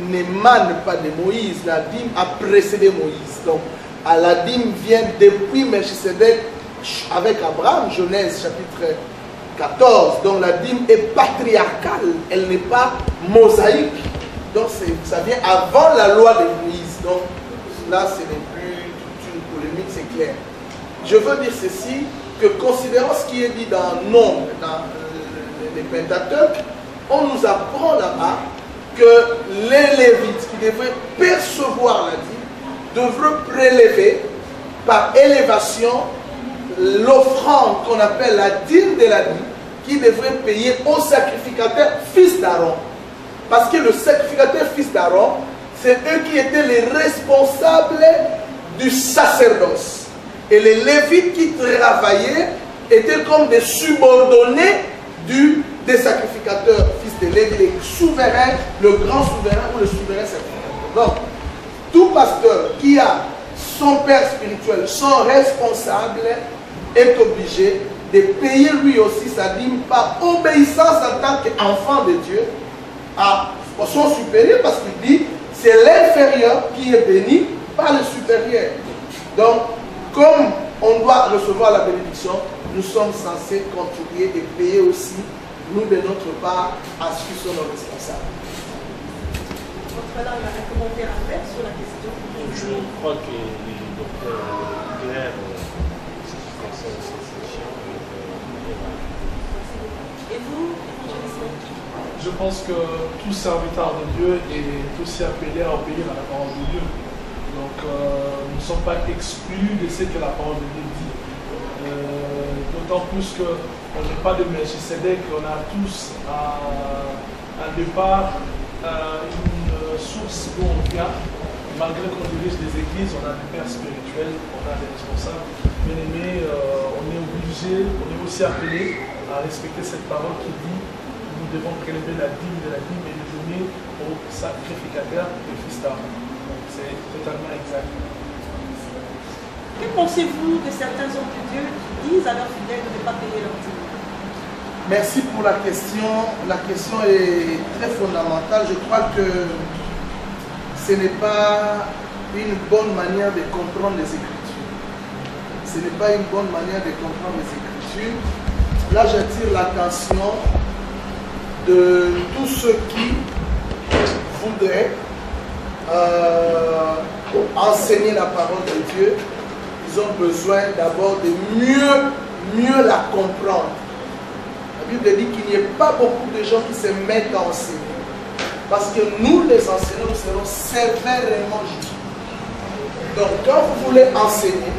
n'émane pas de Moïse. La dîme a précédé Moïse. Donc, la dîme vient depuis Melchisedec avec Abraham, Genèse chapitre 14. Donc, la dîme est patriarcale, elle n'est pas mosaïque. Donc, ça vient avant la loi de Moïse. Donc, là, ce n'est plus toute une polémique, c'est clair. Je veux dire ceci, que considérant ce qui est dit dans Nombre, dans les Pentateuques, on nous apprend là-bas que les Lévites qui devraient percevoir la dîme devraient prélever par élévation l'offrande qu'on appelle la dîme de la dîme, qui devrait payer au sacrificateur fils d'Aaron. Parce que le sacrificateur fils d'Aaron, c'est eux qui étaient les responsables du sacerdoce. Et les Lévites qui travaillaient étaient comme des subordonnés des sacrificateurs, fils de Lévi, les souverains, le grand souverain ou le souverain sacrificateur. Donc, tout pasteur qui a son père spirituel, son responsable, est obligé de payer lui aussi sa dîme par obéissance en tant qu'enfant de Dieu à son supérieur, parce qu'il dit c'est l'inférieur qui est béni par le supérieur. Donc, comme on doit recevoir la bénédiction, nous sommes censés contribuer et payer aussi, nous de notre part, à ceux qui sont nos responsables. Voilà, on a un commentaire à faire sur la question. Je crois que le docteur Claire, ce qui concerne cette section, et vous, je pense que tout serviteur de Dieu est aussi appelé à obéir à la parole de Dieu. Donc, nous ne sommes pas exclus de ce que la parole de Dieu dit. D'autant plus qu'on n'est pas de Melchisedec, on a tous un départ, une source d'où on vient. Malgré qu'on dirige des églises, on a des pères spirituels, on a des responsables. Bien aimés, on est obligé, on est aussi appelé à respecter cette parole qui dit nous devons prélever la dîme de la dîme et le donner au sacrificateur et fils d'Aaron. Donc c'est totalement exact. Que pensez-vous de certains hommes de Dieu qui disent à leurs fidèles de ne pas payer leur dîme? Merci pour la question. La question est très fondamentale. Je crois que ce n'est pas une bonne manière de comprendre les Écritures. Ce n'est pas une bonne manière de comprendre les Écritures. Là, j'attire l'attention de tous ceux qui voudraient enseigner la parole de Dieu. Ils ont besoin d'abord de mieux la comprendre. La Bible dit qu'il n'y ait pas beaucoup de gens qui se mettent à enseigner. Parce que nous, les enseignants, nous serons sévèrement jugés. Donc, quand vous voulez enseigner,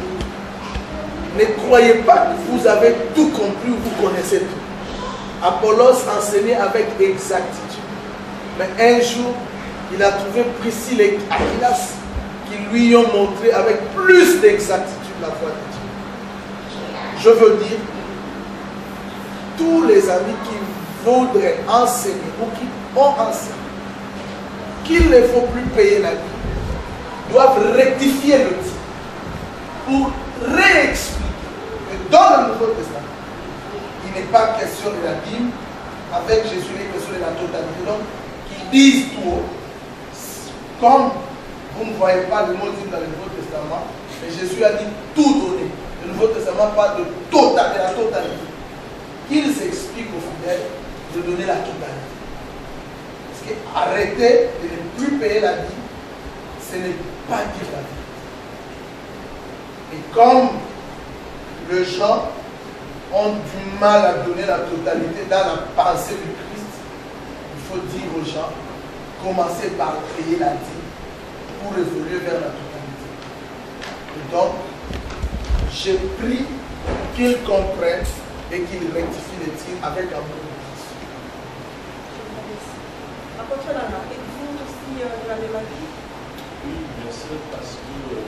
ne croyez pas que vous avez tout compris ou vous connaissez tout. Apollos enseignait avec exactitude. Mais un jour, il a trouvé Priscille et Aquilas qui lui ont montré avec plus d'exactitude la voie de Dieu. Je veux dire, tous les amis qui voudraient enseigner ou qui ont enseigné qu'il ne faut plus payer la dîme doivent rectifier le tir pour réexpliquer que dans le Nouveau Testament, il n'est pas question de la dîme avec Jésus, il est question de la totalité. Donc, qu'ils disent tout haut, comme vous ne voyez pas le mot dîme dans le Nouveau Testament, mais Jésus a dit tout donner. Le Nouveau Testament parle de la totalité. Qu'ils expliquent aux fidèles de donner la totalité. Parce que arrêter de ne plus payer la dîme, ce n'est pas dire la vie. Et comme les gens ont du mal à donner la totalité dans la pensée du Christ, il faut dire aux gens, commencez par payer la dîme pour évoluer vers la totalité. Et donc, j'ai pris qu'ils comprennent et qu'ils rectifient les tirs avec amour de Christ. Apôtre Lana, êtes-vous aussi de la même avis? Oui, bien sûr, parce que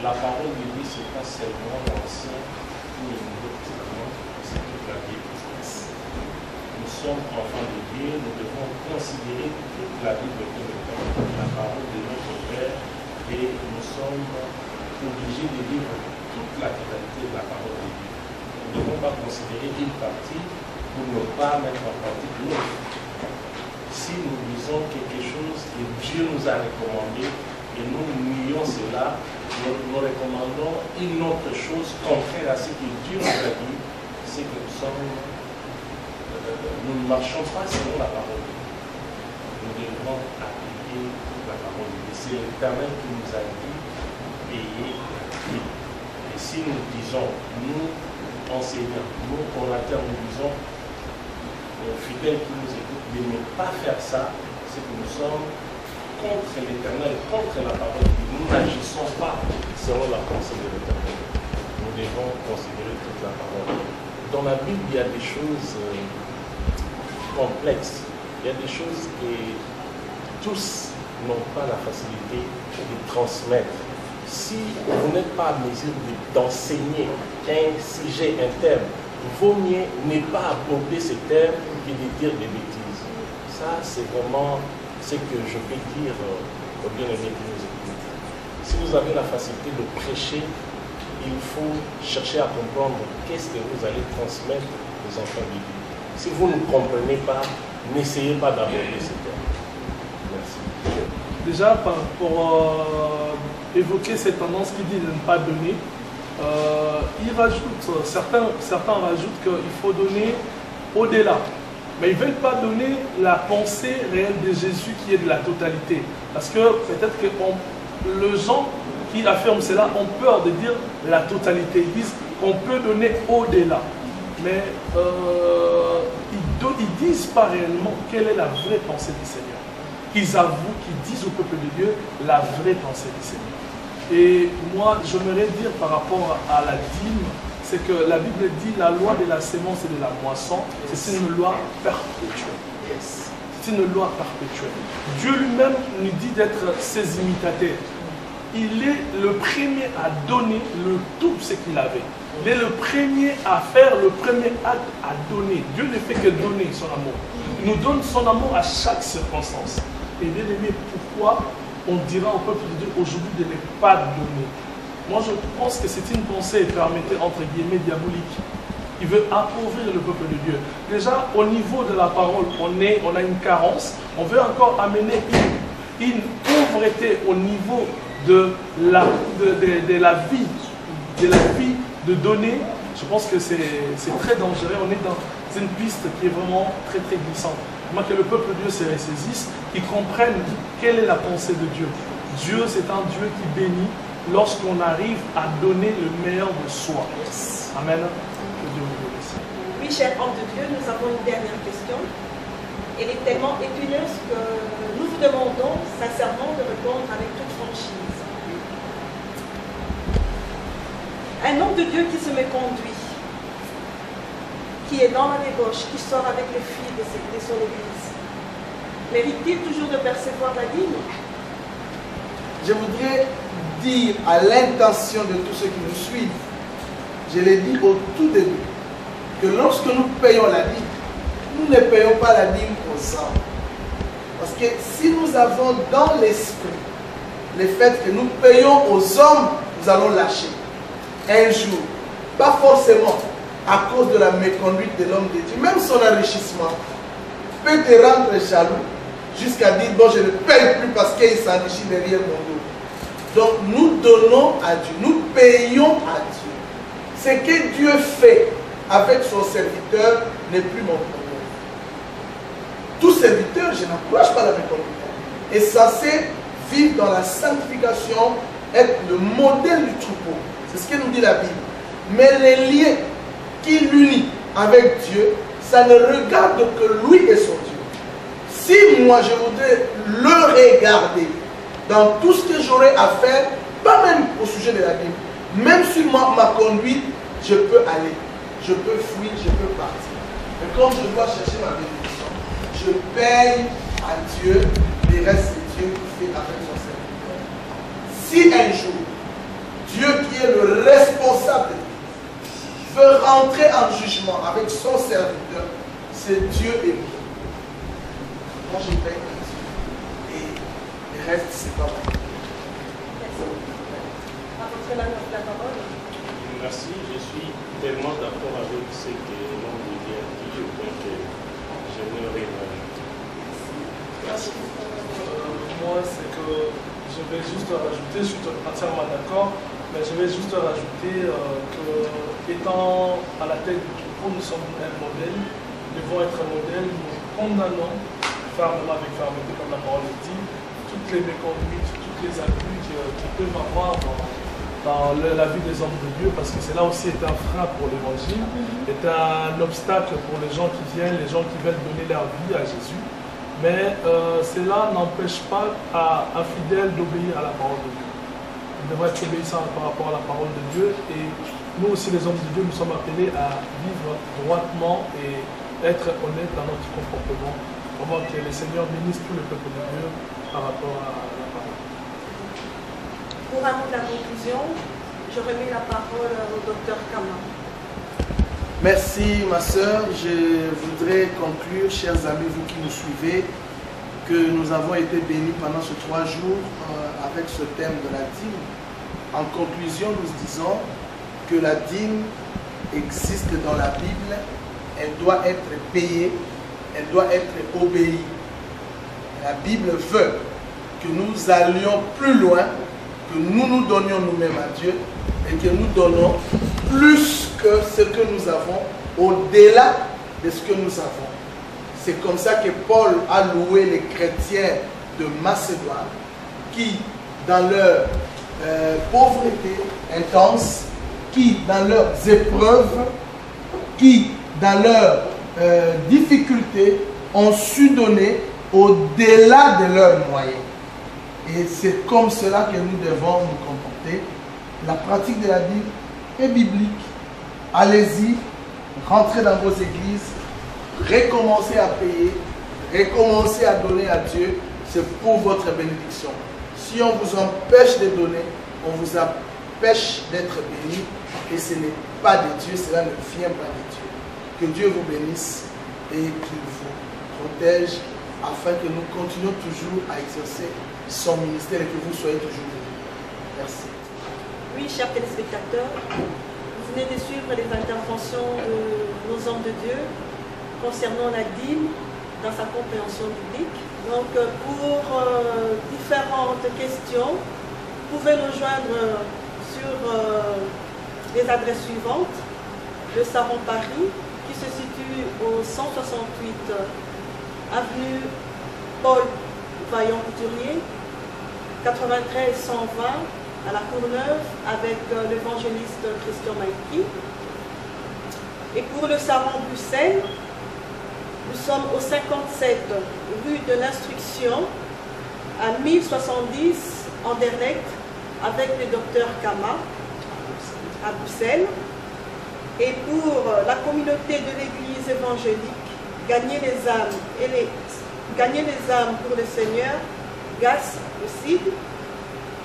la parole de Dieu, ce n'est pas seulement l'Ancien ou le Nouveau Testament, c'est toute la Bible. Nous sommes enfants de Dieu, nous devons considérer toute la Bible comme étant la parole de notre Père et nous sommes obligés de lire toute la totalité de la parole de Dieu. Nous ne devons pas considérer une partie pour ne pas mettre en pratique l'autre. si nous lisons quelque chose que Dieu nous a recommandé et nous nions cela, nous recommandons une autre chose contraire à ce que Dieu nous a dit, c'est que nous ne marchons pas selon la parole de Dieu. Nous devons appliquer la parole de Dieu. C'est l'Éternel qui nous a dit payer la prix. Et si nous disons, nous enseignants, nous orateurs, nous disons aux fidèles qui nous écoutent de ne pas faire ça, c'est que nous sommes contre l'Éternel, contre la parole de Dieu. Nous n'agissons pas selon la pensée de l'Éternel. Nous devons considérer toute la parole. Dans la Bible, il y a des choses complexes. Il y a des choses que tous n'ont pas la facilité de transmettre. Si vous n'êtes pas en mesure d'enseigner un sujet interne, il vaut mieux ne pas aborder ce terme que de dire des bêtises. Ça, c'est vraiment ce que je peux dire aux bien-aimés qui nous écoutent. Si vous avez la facilité de prêcher, il faut chercher à comprendre qu'est-ce que vous allez transmettre aux enfants de Dieu. Si vous ne comprenez pas, n'essayez pas d'aborder ce terme. Merci. Déjà, pour évoquer cette tendance qui dit de ne pas donner, il rajoute, certains rajoutent qu'il faut donner au-delà. Mais ils ne veulent pas donner la pensée réelle de Jésus qui est de la totalité. Parce que peut-être que les gens qui affirment cela ont peur de dire la totalité. Ils disent qu'on peut donner au-delà. Mais ils ne disent pas réellement quelle est la vraie pensée du Seigneur. Ils avouent, qu'ils disent au peuple de Dieu la vraie pensée du Seigneur. Et moi, j'aimerais dire par rapport à la dîme, c'est que la Bible dit la loi de la sémence et de la moisson, c'est une loi perpétuelle. C'est une loi perpétuelle. Dieu lui-même nous dit d'être ses imitateurs. Il est le premier à donner le tout ce qu'il avait. Il est le premier à faire le premier acte à donner. Dieu ne fait que donner son amour. Il nous donne son amour à chaque circonstance. Et bien aimé, pourquoi on dira au peuple de Dieu aujourd'hui de ne pas donner? Moi, je pense que c'est une pensée, permettez, entre guillemets, diabolique. Il veut appauvrir le peuple de Dieu. Déjà, au niveau de la parole, on a une carence. On veut encore amener une pauvreté au niveau de la vie de donner. Je pense que c'est très dangereux. On est dans une piste qui est vraiment très très glissante. Moi, que le peuple de Dieu se ressaisisse, qu'ils comprennent quelle est la pensée de Dieu. Dieu, c'est un Dieu qui bénit lorsqu'on arrive à donner le meilleur de soi. Amen. Que Dieu vous bénisse. Oui, cher homme de Dieu, nous avons une dernière question. Elle est tellement épineuse que nous vous demandons sincèrement de répondre avec toute franchise. Un homme de Dieu qui se méconduit, qui est dans la débauche, qui sort avec les filles de son église, mérite-t-il toujours de percevoir la dîme? Je voudrais dire à l'intention de tous ceux qui nous suivent, je l'ai dit au tout début, que lorsque nous payons la dîme, nous ne payons pas la dîme aux hommes. Parce que si nous avons dans l'esprit le fait que nous payons aux hommes, nous allons lâcher. Un jour, pas forcément à cause de la méconduite de l'homme de Dieu, même son enrichissement peut te rendre jaloux jusqu'à dire bon, je ne paye plus parce qu'il s'enrichit derrière mon dos. Donc nous donnons à Dieu, nous payons à Dieu. Ce que Dieu fait avec son serviteur n'est plus mon problème. Tout serviteur, je n'encourage pas la méconduite, est censé vivre dans la sanctification, être le modèle du troupeau. C'est ce que nous dit la Bible. Mais les liens qui l'unit avec Dieu, ça ne regarde que lui et son Dieu. Si moi je voudrais le regarder dans tout ce que j'aurais à faire, pas même au sujet de la Bible, même sur ma conduite, je peux aller, je peux fuir, je peux partir. Mais comme je dois chercher ma bénédiction, je paye à Dieu les restes de Dieu qui fait avec son serviteur. Si un jour, Dieu qui est le responsable veut rentrer en jugement avec son serviteur, c'est Dieu et lui. Moi je paye à Dieu. Et le reste, c'est pas vrai. Merci, je suis tellement d'accord avec ce que l'homme de Dieu a dit, donc j'aimerais rajouter. Moi, c'est que je vais juste rajouter, je suis entièrement d'accord, mais je vais juste rajouter que, étant à la tête du troupeau, nous sommes un modèle, nous devons être un modèle, nous condamnons fermement avec fermeté, comme la parole le dit, toutes les méconduites, toutes les abus qui peuvent avoir dans la vie des hommes de Dieu, parce que cela aussi est un frein pour l'évangile, est un obstacle pour les gens qui viennent, les gens qui veulent donner leur vie à Jésus. Mais cela n'empêche pas un fidèle d'obéir à la parole de Dieu. Il devrait être obéissant par rapport à la parole de Dieu, et nous aussi les hommes de Dieu, nous sommes appelés à vivre droitement et être honnêtes dans notre comportement, vraiment que le Seigneur bénisse tout le peuple de Dieu par rapport à la parole. Pour un mot de la conclusion, je remets la parole au docteur Kama. Merci ma sœur. Je voudrais conclure, chers amis, vous qui nous suivez, que nous avons été bénis pendant ces 3 jours avec ce thème de la dîme. En conclusion, nous disons que la dîme existe dans la Bible, elle doit être payée, elle doit être obéie. La Bible veut que nous allions plus loin, que nous nous donnions nous-mêmes à Dieu et que nous donnons plus que ce que nous avons, au-delà de ce que nous avons. C'est comme ça que Paul a loué les chrétiens de Macédoine qui, dans leur pauvreté intense, qui, dans leurs épreuves, qui, dans leurs difficultés, ont su donner au-delà de leurs moyens. Et c'est comme cela que nous devons nous comporter. La pratique de la Bible est biblique. Allez-y, rentrez dans vos églises, recommencez à payer, recommencez à donner à Dieu, c'est pour votre bénédiction. Si on vous empêche de donner, on vous empêche d'être béni, et ce n'est pas de Dieu, cela ne vient pas de Dieu. Que Dieu vous bénisse et qu'il vous protège afin que nous continuions toujours à exercer son ministère et que vous soyez toujours bénis. Merci. Oui, chers téléspectateurs, vous venez de suivre les interventions de nos hommes de Dieu concernant la dîme dans sa compréhension biblique. Donc, pour différentes questions, vous pouvez nous joindre sur les adresses suivantes. Le Saron Paris, qui se situe au 168 avenue Paul Vaillant-Couturier, 93 120 à la Courneuve avec l'évangéliste Christian Maïki. Et pour le Saron Bruxelles, nous sommes au 57 rue de l'Instruction à 1070 Anderlecht avec le docteur Kama à Bruxelles. Et pour la communauté de l'église évangélique, gagner les âmes pour le Seigneur, GAS possible.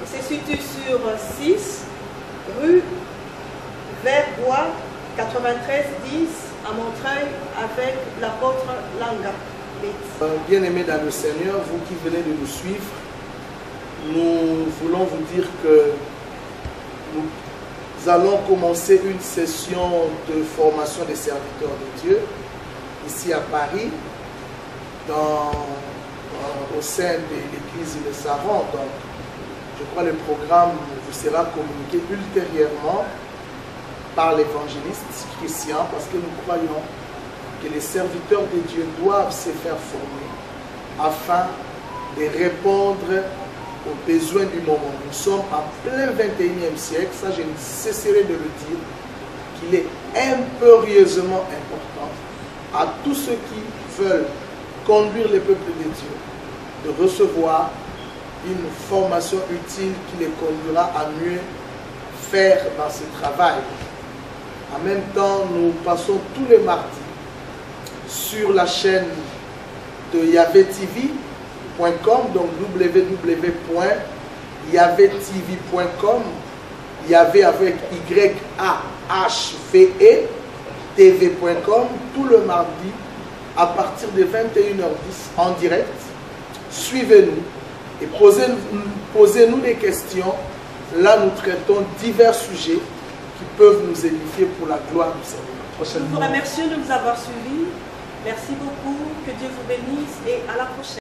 Il se situe sur 6 rue Verbois 93 10 à Montreuil avec l'apôtre Langa. Bien-aimés dans le Seigneur, vous qui venez de nous suivre, nous voulons vous dire que nous allons commencer une session de formation des serviteurs de Dieu ici à Paris, au sein de l'église de Saron. Donc, je crois que le programme vous sera communiqué ultérieurement par l'évangéliste Christian, parce que nous croyons que les serviteurs de Dieu doivent se faire former afin de répondre aux besoins du moment. Nous sommes en plein 21e siècle, ça je ne cesserai de le dire, qu'il est impérieusement important à tous ceux qui veulent conduire le peuple de Dieu de recevoir une formation utile qui les conduira à mieux faire dans ce travail. En même temps, nous passons tous les mardis sur la chaîne de YahvéTV.com, donc www.yahvétv.com, Yahvé avec YAHVE, TV.com, tout le mardi à partir de 21h10 en direct. Suivez-nous et posez-nous des questions. Là, nous traitons divers sujets qui peuvent nous édifier pour la gloire du Seigneur. Nous vous remercions de nous avoir suivis. Merci beaucoup. Que Dieu vous bénisse et à la prochaine.